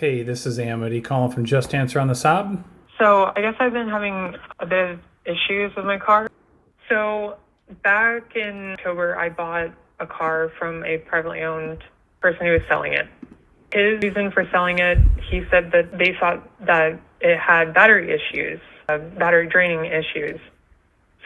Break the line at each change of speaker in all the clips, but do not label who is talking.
Hey, this is Amity calling from Just Answer on the Saab.
So I guess I've been having a bit of issues with my car. So back in October, I bought a car from a privately owned person who was selling it. His reason for selling it, he said that they thought that it had battery issues, battery draining issues.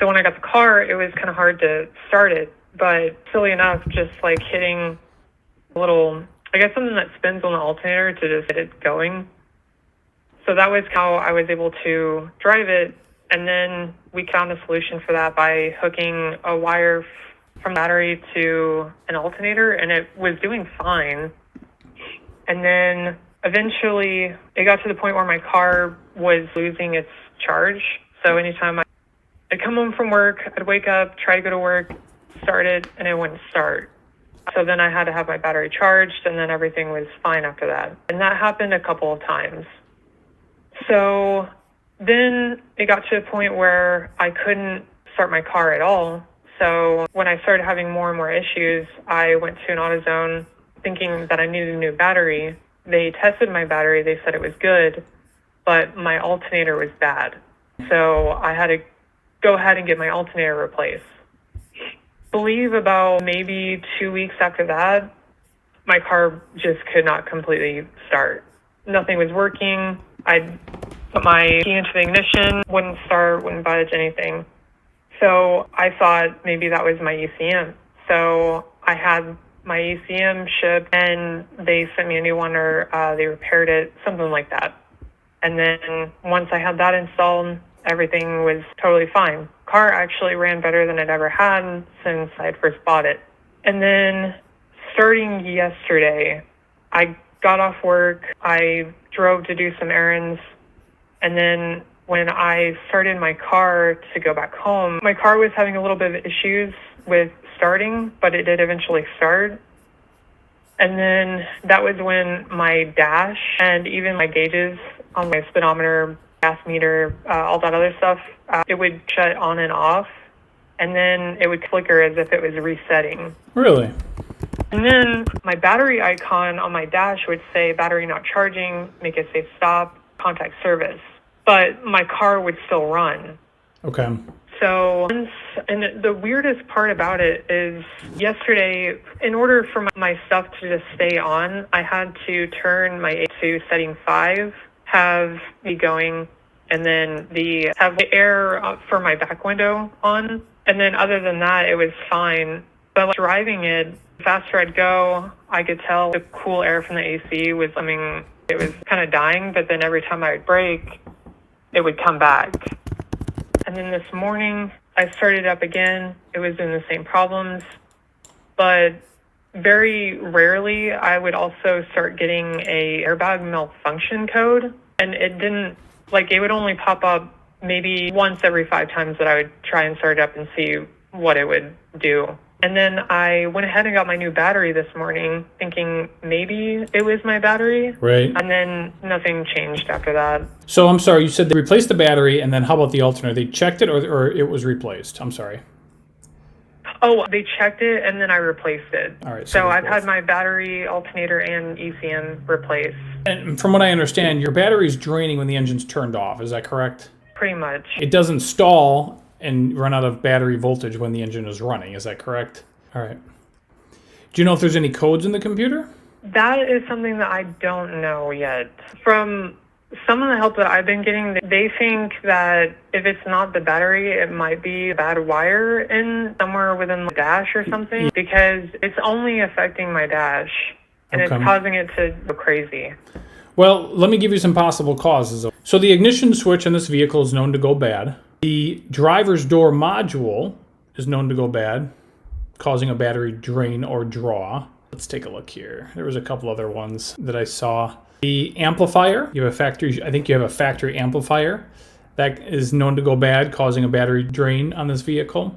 So when I got the car, it was kind of hard to start it. But silly enough, just like hitting a little, I guess something that spins on the alternator to just get it going. So that was how I was able to drive it. And then we found a solution for that by hooking a wire from battery to an alternator, and it was doing fine. And then eventually it got to the point where my car was losing its charge. So anytime I'd come home from work, I'd wake up, try to go to work, start it, and it wouldn't start. So then I had to have my battery charged, and then everything was fine after that. And that happened a couple of times. So then it got to a point where I couldn't start my car at all. So when I started having more and more issues, I went to an AutoZone thinking that I needed a new battery. They tested my battery. They said it was good, but my alternator was bad. So I had to go ahead and get my alternator replaced. I believe about maybe 2 weeks after that, my car just could not completely start. Nothing was working. I'd put my key into the ignition, wouldn't start, wouldn't budge, anything. So I thought maybe that was my ECM. So I had my ECM shipped, and they sent me a new one, or they repaired it, something like that. And then once I had that installed, everything was totally fine. Car actually ran better than it ever had since I had first bought it. And then starting yesterday, I got off work, I drove to do some errands, and then when I started my car to go back home, my car was having a little bit of issues with starting, but it did eventually start. And then that was when my dash and even my gauges on my speedometer, gas meter, all that other stuff, it would shut on and off, and then it would flicker as if it was resetting.
Really?
And then my battery icon on my dash would say battery not charging, make a safe stop, contact service. But my car would still run.
Okay.
So, and the weirdest part about it is yesterday, in order for my stuff to just stay on, I had to turn my A to setting 5, have me going, and then have the air for my back window on. And then other than that, it was fine. But like driving it, the faster I'd go, I could tell the cool air from the AC was, it was kind of dying, but then every time I would brake, it would come back. And then this morning, I started up again. It was in the same problems, but very rarely I would also start getting a airbag malfunction code, and it didn't, it would only pop up maybe once every 5 times that I would try and start it up and see what it would do. And then I went ahead and got my new battery this morning, thinking maybe it was my battery.
Right.
And then nothing changed after that.
So I'm sorry, you said they replaced the battery, and then how about the alternator? They checked it, or it was replaced? I'm sorry.
Oh, they checked it, and then I replaced it.
All right.
So I've had my battery, alternator, and ECM replaced.
And from what I understand, your battery's draining when the engine's turned off. Is that correct?
Pretty much.
It doesn't stall and run out of battery voltage when the engine is running. Is that correct? All right. Do you know if there's any codes in the computer?
That is something that I don't know yet. From some of the help that I've been getting, they think that if it's not the battery, it might be a bad wire in somewhere within the dash or something, because it's only affecting my dash, and it's causing it to go crazy.
Well, let me give you some possible causes. So the ignition switch on this vehicle is known to go bad. The driver's door module is known to go bad, causing a battery drain or draw. Let's take a look here. There was a couple other ones that I saw. The amplifier, I think you have a factory amplifier that is known to go bad, causing a battery drain on this vehicle.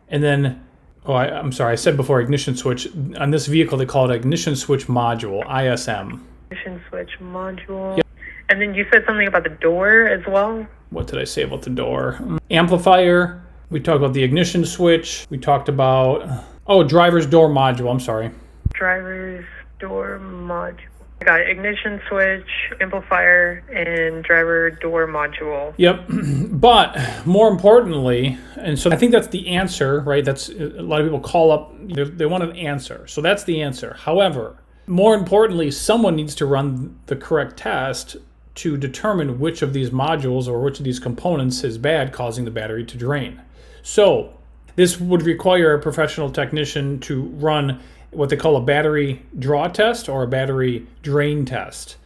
And then, I'm sorry, I said before ignition switch. On this vehicle, they call it ignition switch module, ISM.
Ignition switch module. Yep. And then you said something about the door as well?
What did I say about the door? Amplifier. We talked about the ignition switch. We talked about, driver's door module. I'm sorry.
Driver's door module. I got ignition switch, amplifier, and driver door module.
Yep. But more importantly, and so I think that's the answer, right? That's a lot of people call up, they want an answer. So that's the answer. However, more importantly, someone needs to run the correct test to determine which of these modules or which of these components is bad, causing the battery to drain. So this would require a professional technician to run what they call a battery draw test or a battery drain test.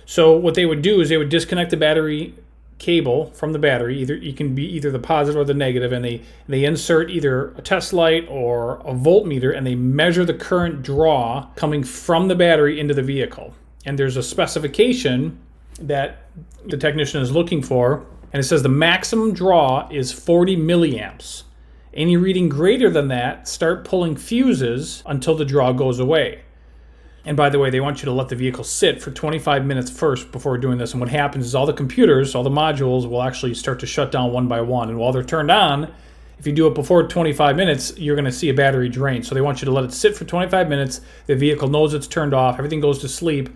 So what they would do is they would disconnect the battery cable from the battery. Either it can be either the positive or the negative, and they insert either a test light or a voltmeter, and they measure the current draw coming from the battery into the vehicle. And there's a specification that the technician is looking for, and it says the maximum draw is 40 milliamps. Any reading greater than that, start pulling fuses until the draw goes away. And by the way, they want you to let the vehicle sit for 25 minutes first before doing this. And what happens is all the computers, all the modules will actually start to shut down one by one. And while they're turned on, if you do it before 25 minutes, you're going to see a battery drain. So they want you to let it sit for 25 minutes. The vehicle knows it's turned off. Everything goes to sleep.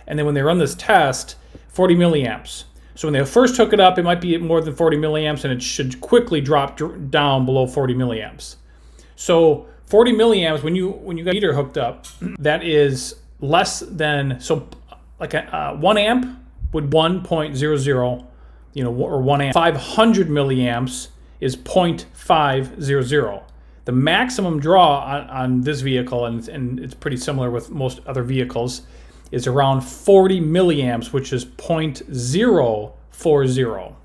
And then when they run this test, 40 milliamps. So when they first hook it up, it might be more than 40 milliamps, and it should quickly drop down below 40 milliamps. So 40 milliamps, when you got a meter hooked up, that is less than, so like a 1 amp would 1.00, or 1 amp. 500 milliamps is 0.500. The maximum draw on this vehicle, and it's pretty similar with most other vehicles, is around 40 milliamps, which is 0.040.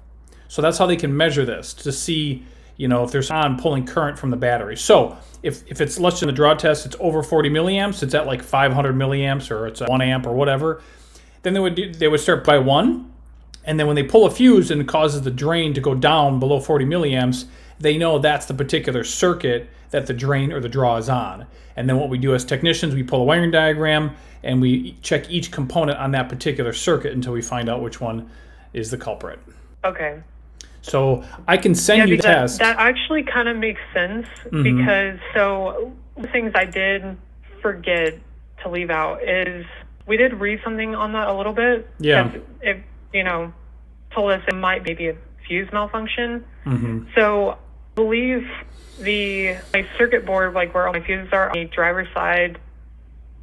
So that's how they can measure this to see, if there's pulling current from the battery. So if it's, let's say in the draw test, it's over 40 milliamps, it's at like 500 milliamps, or it's 1 amp or whatever, then they would start by 1. And then when they pull a fuse and it causes the drain to go down below 40 milliamps, they know that's the particular circuit that the drain or the draw is on. And then what we do as technicians, we pull a wiring diagram and we check each component on that particular circuit until we find out which one is the culprit.
Okay.
So I can send you the test.
That actually kind of makes sense, because so the things I did forget to leave out is we did read something on that a little bit.
Yeah.
It told us it might maybe a fuse malfunction. So I believe my circuit board, like where all my fuses are on the driver's side,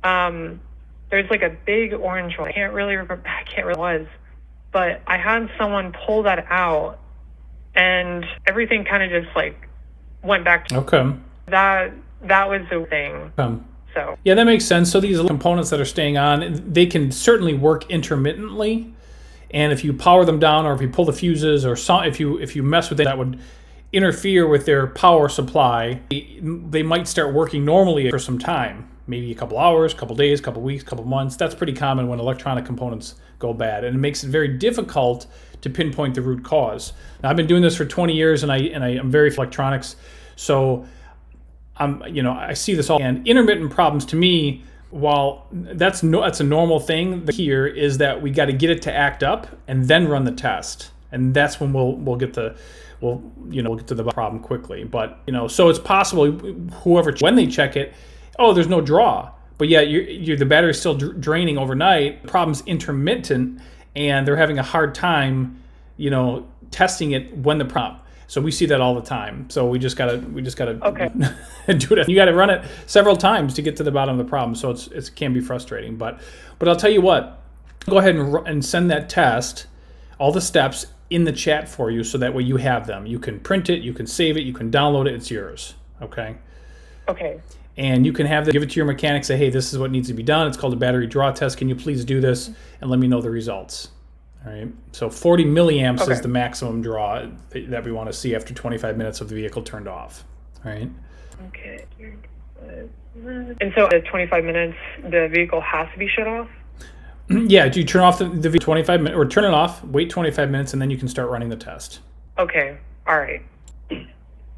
there's like a big orange one. I can't really remember what it was, but I had someone pull that out, and everything kind of just like went back to that was the thing. So
yeah, that makes sense. So these components that are staying on, they can certainly work intermittently, and if you power them down, or if you pull the fuses, or if you mess with it, that would interfere with their power supply. They might start working normally for some time, maybe a couple hours, couple days, couple weeks, couple months. That's pretty common when electronic components go bad, and it makes it very difficult to pinpoint the root cause. Now, I've been doing this for 20 years, and I'm very electronics, so I see this all. And intermittent problems, to me, while that's a normal thing, the key here is that we got to get it to act up and then run the test, and that's when we'll get to the problem quickly. But so it's possible when they check it, there's no draw, but yeah, the battery's still draining overnight. The problem's intermittent, and they're having a hard time, testing it when the problem. So we see that all the time. So we just gotta do it. You gotta run it several times to get to the bottom of the problem. So it can be frustrating. But I'll tell you what, go ahead and send that test, all the steps, in the chat for you, so that way you have them. You can print it, you can save it, you can download it. It's yours. Okay.
Okay.
And you can give it to your mechanic. Say, hey, this is what needs to be done. It's called a battery draw test. Can you please do this and let me know the results? All right. So 40 milliamps is the maximum draw that we want to see after 25 minutes of the vehicle turned off. All right.
Okay. And so at 25 minutes, the vehicle has to be shut off?
Yeah. Do you turn off the vehicle 25 minutes, or turn it off, wait 25 minutes, and then you can start running the test.
Okay. All right.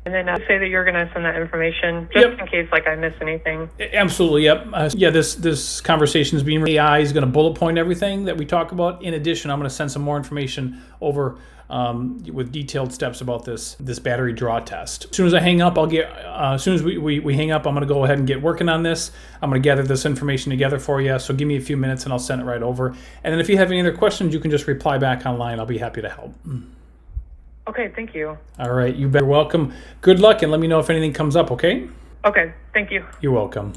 And then say that you're going to send that information just in case I miss anything.
Absolutely, yep. This conversation is being AI is going to bullet point everything that we talk about. In addition, I'm going to send some more information over with detailed steps about this battery draw test. As soon as I hang up, as soon as we hang up, I'm going to go ahead and get working on this. I'm going to gather this information together for you. So give me a few minutes and I'll send it right over. And then if you have any other questions, you can just reply back online. I'll be happy to help.
Okay, thank you.
All right, you're welcome. Good luck, and let me know if anything comes up, okay?
Okay, thank you.
You're welcome.